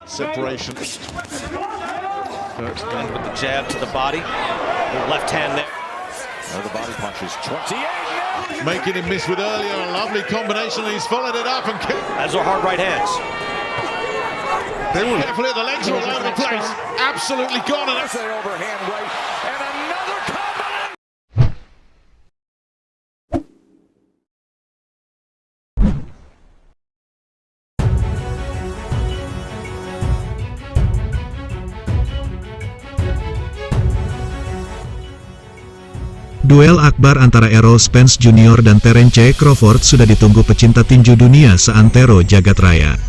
Separation. First end with the jab to the body. The left hand there. The body punches. 28. Making him miss with earlier. A lovely combination. He's followed it up and kicked. As are hard right hands. They were carefully. The legs are all over the place. Absolutely gone. And That's an overhand right. And another combination. Duel akbar antara Errol Spence Jr. dan Terence Crawford sudah ditunggu pecinta tinju dunia seantero jagat raya.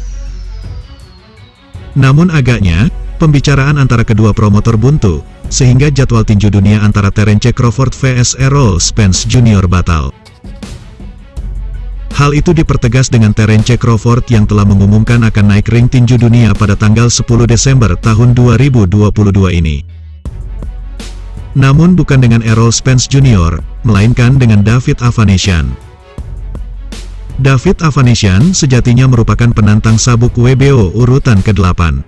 Namun agaknya, pembicaraan antara kedua promotor buntu, sehingga jadwal tinju dunia antara Terence Crawford vs Errol Spence Jr. batal. Hal itu dipertegas dengan Terence Crawford yang telah mengumumkan akan naik ring tinju dunia pada tanggal 10 Desember tahun 2022 ini. Namun bukan dengan Errol Spence Jr., melainkan dengan David Avanesyan. David Avanesyan sejatinya merupakan penantang sabuk WBO urutan ke-8.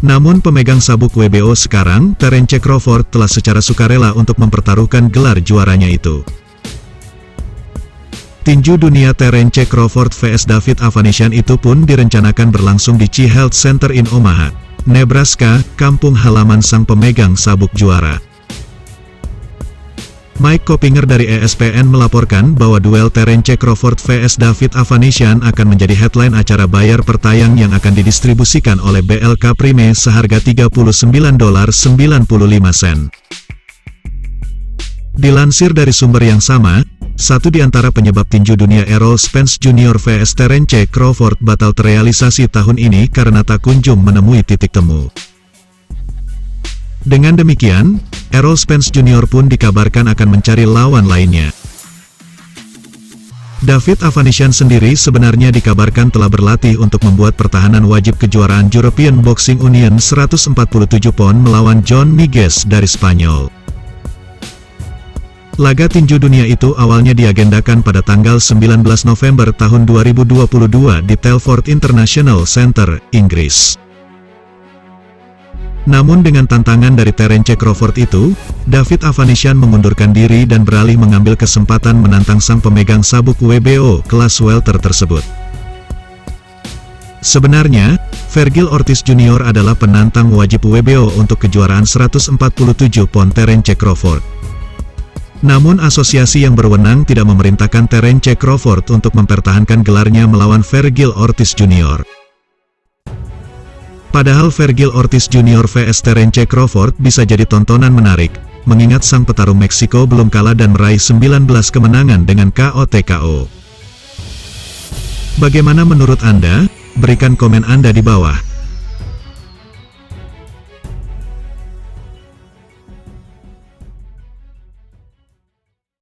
Namun pemegang sabuk WBO sekarang, Terence Crawford telah secara sukarela untuk mempertaruhkan gelar juaranya itu. Tinju dunia Terence Crawford vs David Avanesyan itu pun direncanakan berlangsung di Chi Health Center in Omaha, Nebraska, kampung halaman sang pemegang sabuk juara. Mike Coppinger dari ESPN melaporkan bahwa duel Terence Crawford vs David Avanesyan akan menjadi headline acara bayar per tayang yang akan didistribusikan oleh BLK Prime seharga $39.95. Dilansir dari sumber yang sama, satu di antara penyebab tinju dunia Errol Spence Jr. vs Terence Crawford batal terrealisasi tahun ini karena tak kunjung menemui titik temu. Dengan demikian, Errol Spence Jr. pun dikabarkan akan mencari lawan lainnya. David Avanesyan sendiri sebenarnya dikabarkan telah berlatih untuk membuat pertahanan wajib kejuaraan European Boxing Union 147 pon melawan John Miguez dari Spanyol. Laga tinju dunia itu awalnya diagendakan pada tanggal 19 November tahun 2022 di Telford International Center, Inggris. Namun dengan tantangan dari Terence Crawford itu, David Avanesyan mengundurkan diri dan beralih mengambil kesempatan menantang sang pemegang sabuk WBO kelas welter tersebut. Sebenarnya, Vergil Ortiz Jr. adalah penantang wajib WBO untuk kejuaraan 147 pon Terence Crawford. Namun asosiasi yang berwenang tidak memerintahkan Terence Crawford untuk mempertahankan gelarnya melawan Vergil Ortiz Jr. Padahal Vergil Ortiz Jr. vs Terence Crawford bisa jadi tontonan menarik, mengingat sang petarung Meksiko belum kalah dan meraih 19 kemenangan dengan KO/TKO. Bagaimana menurut Anda? Berikan komen Anda di bawah.